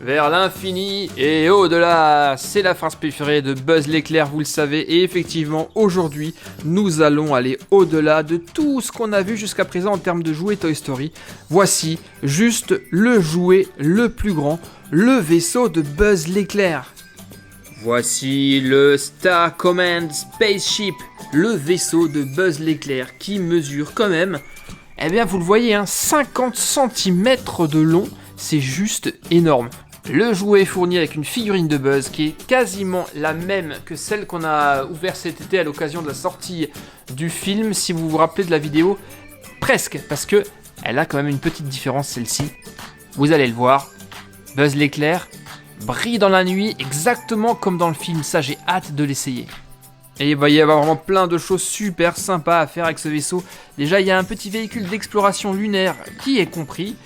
vers l'infini et au-delà. C'est la phrase préférée de Buzz l'éclair, vous le savez. Et effectivement, aujourd'hui, nous allons aller au-delà de tout ce qu'on a vu jusqu'à présent en termes de jouets Toy Story. Voici juste le jouet le plus grand, le vaisseau de Buzz l'éclair. Voici le Star Command Spaceship, le vaisseau de Buzz l'éclair qui mesure quand même, eh bien vous le voyez, 50 cm de long, c'est juste énorme. Le jouet est fourni avec une figurine de Buzz qui est quasiment la même que celle qu'on a ouverte cet été à l'occasion de la sortie du film, si vous vous rappelez de la vidéo, presque, parce que elle a quand même une petite différence celle-ci. Vous allez le voir, Buzz l'éclair brille dans la nuit exactement comme dans le film, ça j'ai hâte de l'essayer. Et il va y avoir vraiment plein de choses super sympas à faire avec ce vaisseau. Déjà, il y a un petit véhicule d'exploration lunaire qui est compris.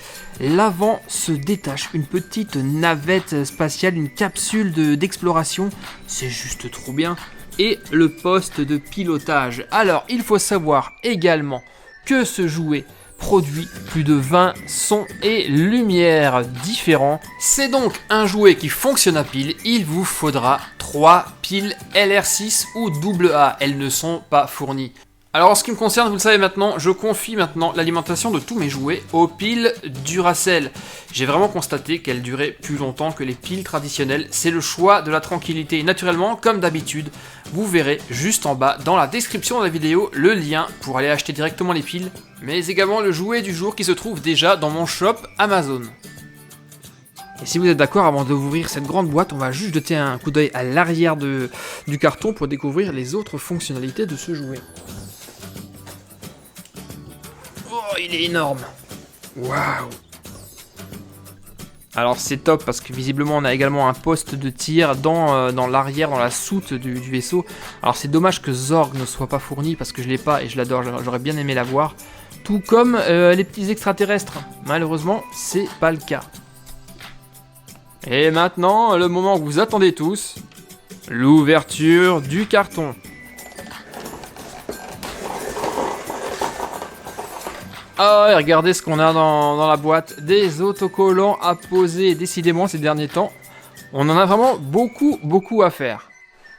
L'avant se détache, une petite navette spatiale, une capsule d'exploration. C'est juste trop bien. Et le poste de pilotage. Alors, il faut savoir également que ce jouet produit plus de 20 sons et lumières différents. C'est donc un jouet qui fonctionne à pile. Il vous faudra 3 piles LR6 ou AA. Elles ne sont pas fournies. Alors en ce qui me concerne, vous le savez maintenant, je confie maintenant l'alimentation de tous mes jouets aux piles Duracell. J'ai vraiment constaté qu'elles duraient plus longtemps que les piles traditionnelles. C'est le choix de la tranquillité. Et naturellement, comme d'habitude, vous verrez juste en bas dans la description de la vidéo le lien pour aller acheter directement les piles, mais également le jouet du jour qui se trouve déjà dans mon shop Amazon. Et si vous êtes d'accord, avant d'ouvrir cette grande boîte, on va juste jeter un coup d'œil à l'arrière du carton pour découvrir les autres fonctionnalités de ce jouet. Oh, il est énorme! Waouh! Alors c'est top parce que visiblement on a également un poste de tir dans l'arrière, dans la soute du vaisseau. Alors c'est dommage que Zorg ne soit pas fourni parce que je l'ai pas et je l'adore, j'aurais bien aimé l'avoir. Tout comme les petits extraterrestres. Malheureusement, c'est pas le cas. Et maintenant, le moment que vous attendez tous, l'ouverture du carton. Oh, et regardez ce qu'on a dans la boîte. Des autocollants à poser. Décidément, ces derniers temps, on en a vraiment beaucoup à faire.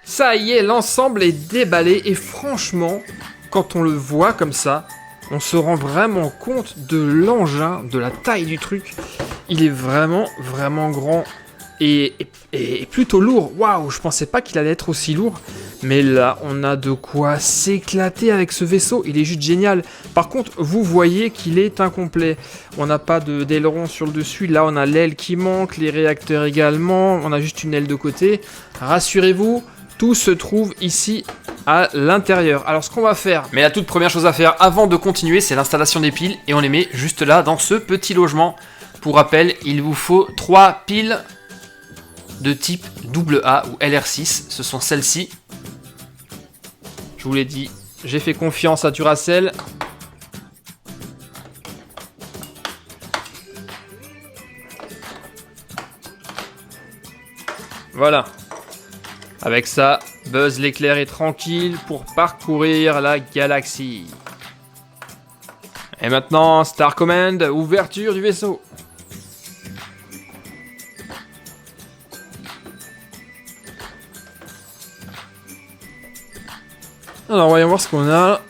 Ça y est, l'ensemble est déballé. Et franchement, quand on le voit comme ça, on se rend vraiment compte de l'engin, de la taille du truc. Il est vraiment grand et plutôt lourd. Waouh, je pensais pas qu'il allait être aussi lourd. Mais là, on a de quoi s'éclater avec ce vaisseau. Il est juste génial. Par contre, vous voyez qu'il est incomplet. On n'a pas d'aileron sur le dessus. Là, on a l'aile qui manque, les réacteurs également. On a juste une aile de côté. Rassurez-vous, tout se trouve ici à l'intérieur. Alors, ce qu'on va faire, mais la toute première chose à faire avant de continuer, c'est l'installation des piles. Et on les met juste là, dans ce petit logement. Pour rappel, il vous faut 3 piles de type AA ou LR6. Ce sont celles-ci. Je vous l'ai dit, j'ai fait confiance à Duracell. Voilà. Avec ça, Buzz l'éclair est tranquille pour parcourir la galaxie. Et maintenant, Star Command, ouverture du vaisseau. Alors voyons voir ce qu'on a.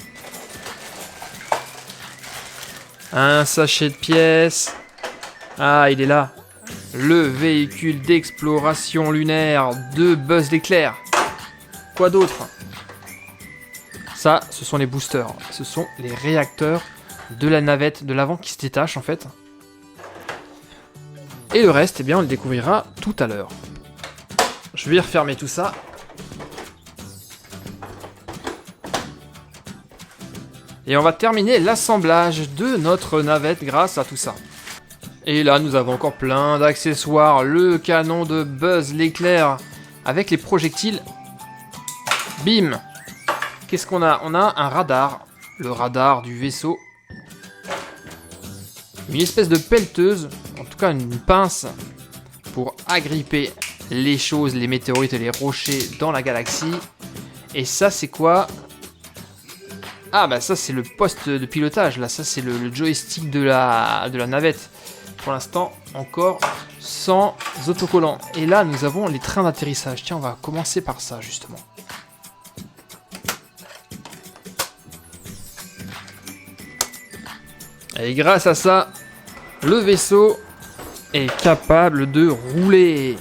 Un sachet de pièces. Ah, il est là. Le véhicule d'exploration lunaire de Buzz l'éclair. Quoi d'autre? Ça, ce sont les boosters. Ce sont les réacteurs de la navette de l'avant qui se détachent en fait. Et le reste, eh bien, on le découvrira tout à l'heure. Je vais refermer tout ça. Et on va terminer l'assemblage de notre navette grâce à tout ça. Et là, nous avons encore plein d'accessoires. Le canon de Buzz l'éclair avec les projectiles. Bim! Qu'est-ce qu'on a? On a un radar. Le radar du vaisseau. Une espèce de pelleteuse. En tout cas, une pince pour agripper les choses, les météorites et les rochers dans la galaxie. Et ça, c'est quoi? Ah bah ça c'est le poste de pilotage, là ça c'est le joystick de la navette. Pour l'instant encore sans autocollant. Et là, nous avons les trains d'atterrissage. Tiens, on va commencer par ça, justement. Et grâce à ça, le vaisseau est capable de rouler.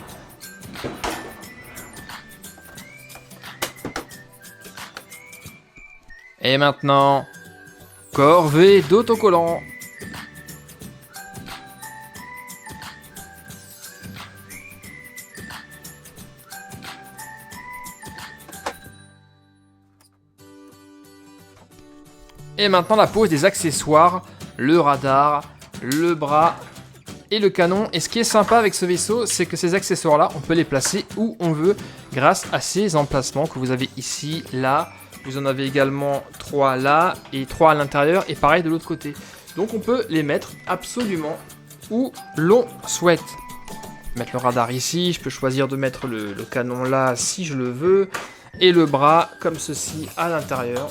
Et maintenant, corvée d'autocollant. Et maintenant la pose des accessoires, le radar, le bras et le canon. Et ce qui est sympa avec ce vaisseau, c'est que ces accessoires-là, on peut les placer où on veut grâce à ces emplacements que vous avez ici, là. Vous en avez également 3 là et 3 à l'intérieur et pareil de l'autre côté. Donc on peut les mettre absolument où l'on souhaite. Mettre le radar ici, je peux choisir de mettre le canon là si je le veux. Et le bras comme ceci à l'intérieur.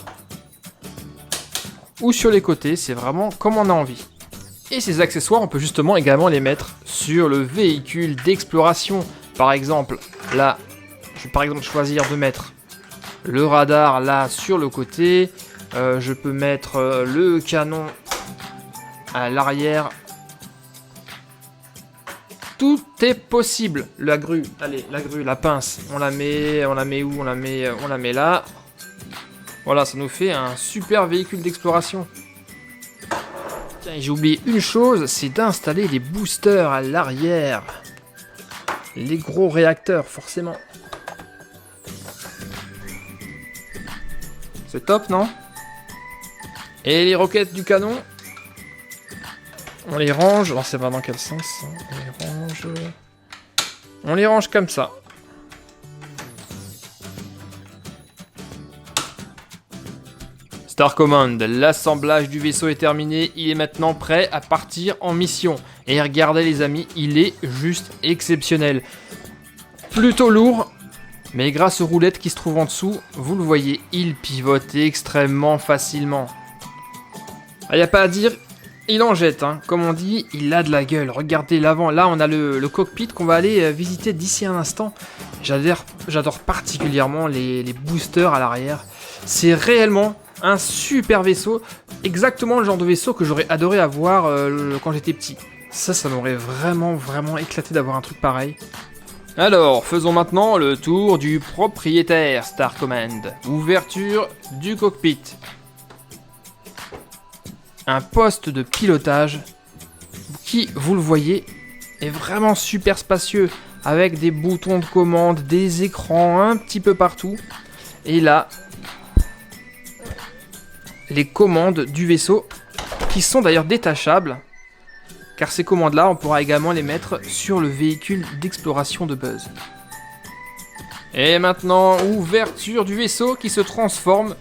Ou sur les côtés, c'est vraiment comme on a envie. Et ces accessoires, on peut justement également les mettre sur le véhicule d'exploration. Par exemple, là, je vais par exemple choisir de mettre le radar là sur le côté. Je peux mettre le canon à l'arrière. Tout est possible. La grue, allez, la grue, la pince, on la met où? On la met là. Voilà, ça nous fait un super véhicule d'exploration. Tiens, j'ai oublié une chose, c'est d'installer les boosters à l'arrière. Les gros réacteurs, forcément. C'est top, non? Et les roquettes du canon, on les range. Alors, c'est pas dans quel sens? On les range comme ça. Star Command, l'assemblage du vaisseau est terminé, il est maintenant prêt à partir en mission. Et regardez les amis, il est juste exceptionnel. Plutôt lourd, mais grâce aux roulettes qui se trouvent en dessous, vous le voyez, il pivote extrêmement facilement. Il n'y a pas à dire, il en jette, hein. Comme on dit, il a de la gueule. Regardez l'avant, là on a le cockpit qu'on va aller visiter d'ici un instant. J'adore particulièrement les boosters à l'arrière. C'est réellement un super vaisseau, exactement le genre de vaisseau que j'aurais adoré avoir quand j'étais petit. Ça m'aurait vraiment éclaté d'avoir un truc pareil. Alors, faisons maintenant le tour du propriétaire Star Command. Ouverture du cockpit. Un poste de pilotage qui, vous le voyez, est vraiment super spacieux, avec des boutons de commande, des écrans un petit peu partout. Et là, les commandes du vaisseau, qui sont d'ailleurs détachables, car ces commandes-là, on pourra également les mettre sur le véhicule d'exploration de Buzz. Et maintenant, ouverture du vaisseau qui se transforme,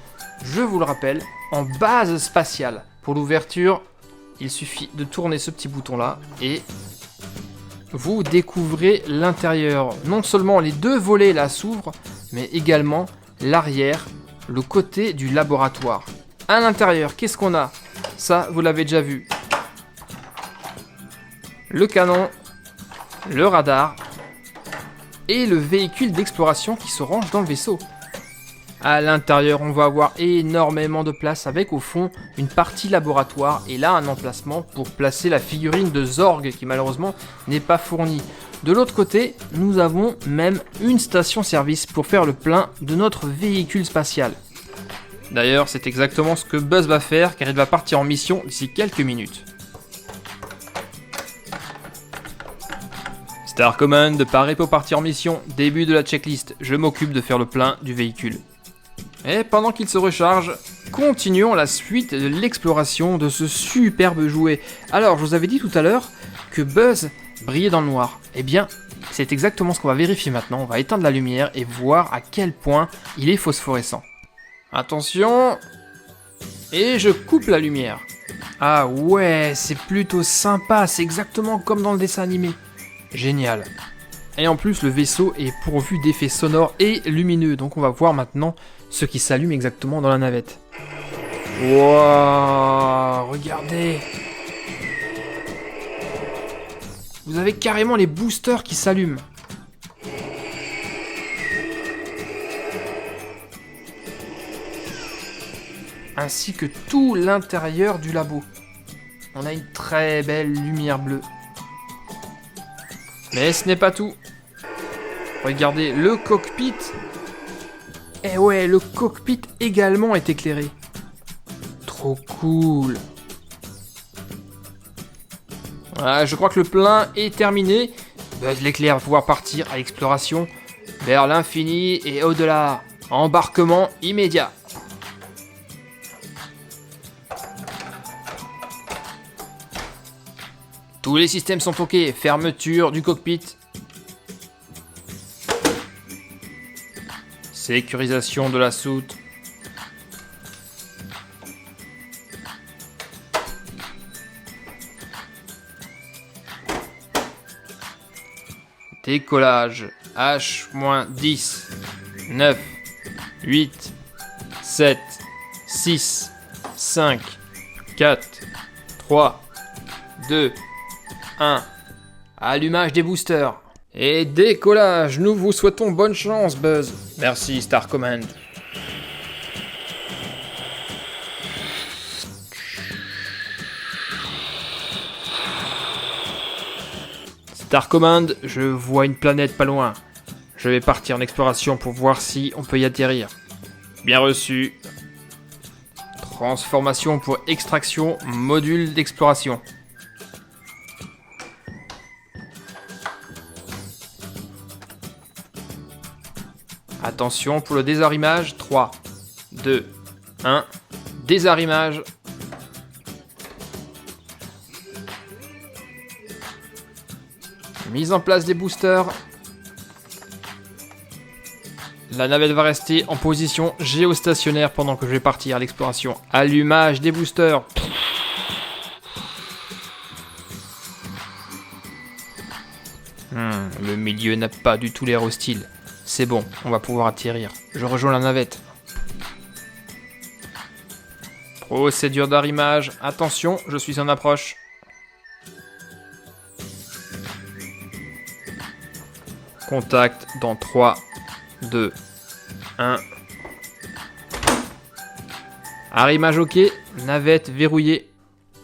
je vous le rappelle, en base spatiale. Pour l'ouverture, il suffit de tourner ce petit bouton-là et vous découvrez l'intérieur. Non seulement les deux volets là s'ouvrent, mais également l'arrière, le côté du laboratoire. À l'intérieur, qu'est-ce qu'on a? Ça, vous l'avez déjà vu. Le canon, le radar et le véhicule d'exploration qui se range dans le vaisseau. À l'intérieur, on va avoir énormément de place avec au fond une partie laboratoire et là un emplacement pour placer la figurine de Zorg qui malheureusement n'est pas fournie. De l'autre côté, nous avons même une station-service pour faire le plein de notre véhicule spatial. D'ailleurs, c'est exactement ce que Buzz va faire car il va partir en mission d'ici quelques minutes. Star Command, paré pour partir en mission, début de la checklist, je m'occupe de faire le plein du véhicule. Et pendant qu'il se recharge, continuons la suite de l'exploration de ce superbe jouet. Alors, je vous avais dit tout à l'heure que Buzz brillait dans le noir. Eh bien, c'est exactement ce qu'on va vérifier maintenant. On va éteindre la lumière et voir à quel point il est phosphorescent. Attention! Et je coupe la lumière. Ah ouais, c'est plutôt sympa, c'est exactement comme dans le dessin animé. Génial. Et en plus, le vaisseau est pourvu d'effets sonores et lumineux. Donc on va voir maintenant ce qui s'allume exactement dans la navette. Wouah, regardez. vous avez carrément les boosters qui s'allument. Ainsi que tout l'intérieur du labo. On a une très belle lumière bleue. Mais ce n'est pas tout. Regardez le cockpit. Eh ouais, le cockpit également est éclairé. Trop cool. Voilà, je crois que le plein est terminé. Buzz l'éclair va pouvoir partir à l'exploration vers l'infini et au-delà. Embarquement immédiat. Tous les systèmes sont OK. Fermeture du cockpit. Sécurisation de la soute. Décollage. H-10. 9. 8. 7. 6. 5. 4. 3. 2. 1. Allumage des boosters. Et décollage. Nous vous souhaitons bonne chance, Buzz. Merci, Star Command. Star Command, je vois une planète pas loin. Je vais partir en exploration pour voir si on peut y atterrir. Bien reçu. Transformation pour extraction, module d'exploration. Attention pour le désarrimage. 3, 2, 1. Désarrimage. Mise en place des boosters. La navette va rester en position géostationnaire pendant que je vais partir à l'exploration. Allumage des boosters. Le milieu n'a pas du tout l'air hostile. C'est bon, on va pouvoir atterrir. Je rejoins la navette. Procédure d'arrimage. Attention, je suis en approche. Contact dans 3, 2, 1. Arrimage OK. Navette verrouillée.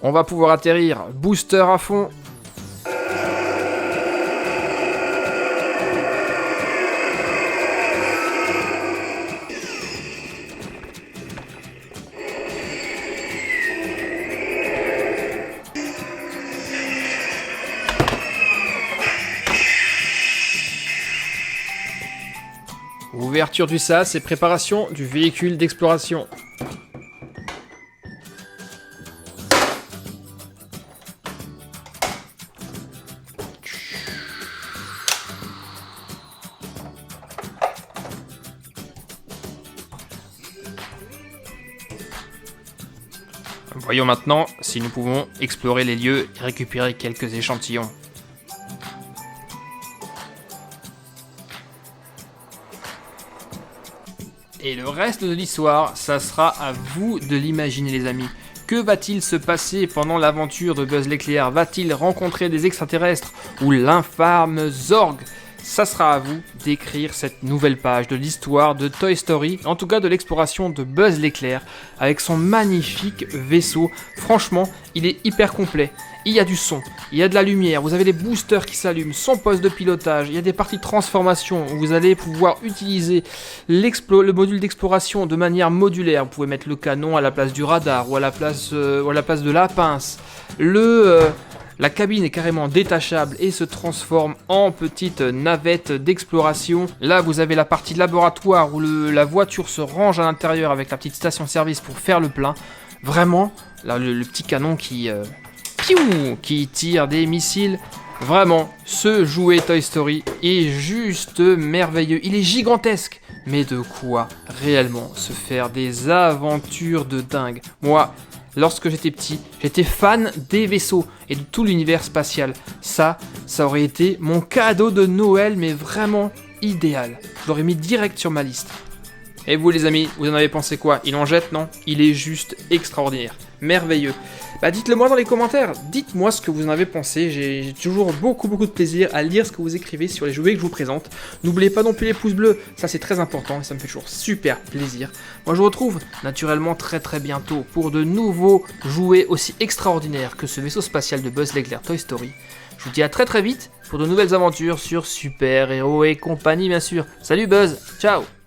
On va pouvoir atterrir. Booster à fond. Ouverture du sas et préparation du véhicule d'exploration. Voyons maintenant si nous pouvons explorer les lieux et récupérer quelques échantillons. Et le reste de l'histoire, ça sera à vous de l'imaginer les amis. Que va-t-il se passer pendant l'aventure de Buzz l'éclair? Va-t-il rencontrer des extraterrestres ou l'infâme Zorg? Ça sera à vous d'écrire cette nouvelle page de l'histoire de Toy Story, en tout cas de l'exploration de Buzz l'éclair, avec son magnifique vaisseau. Franchement, il est hyper complet. Il y a du son, il y a de la lumière, vous avez les boosters qui s'allument, son poste de pilotage, il y a des parties de transformation où vous allez pouvoir utiliser le module d'exploration de manière modulaire. Vous pouvez mettre le canon à la place du radar ou à la place de la pince. La cabine est carrément détachable et se transforme en petite navette d'exploration. Là, vous avez la partie laboratoire où la voiture se range à l'intérieur avec la petite station-service pour faire le plein. Vraiment, là, le petit canon qui tire des missiles. Vraiment, ce jouet Toy Story est juste merveilleux. Il est gigantesque, mais de quoi réellement se faire des aventures de dingue. Moi, lorsque j'étais petit, j'étais fan des vaisseaux et de tout l'univers spatial. Ça aurait été mon cadeau de Noël, mais vraiment idéal. Je l'aurais mis direct sur ma liste. Et vous les amis, vous en avez pensé quoi? Il en jette, non? Il est juste extraordinaire, merveilleux. Bah dites-le moi dans les commentaires, dites-moi ce que vous en avez pensé, j'ai toujours beaucoup de plaisir à lire ce que vous écrivez sur les jouets que je vous présente. N'oubliez pas non plus les pouces bleus, ça c'est très important et ça me fait toujours super plaisir. Moi je vous retrouve naturellement très bientôt pour de nouveaux jouets aussi extraordinaires que ce vaisseau spatial de Buzz l'éclair Toy Story. Je vous dis à très vite pour de nouvelles aventures sur Super Héros et compagnie bien sûr. Salut Buzz, ciao!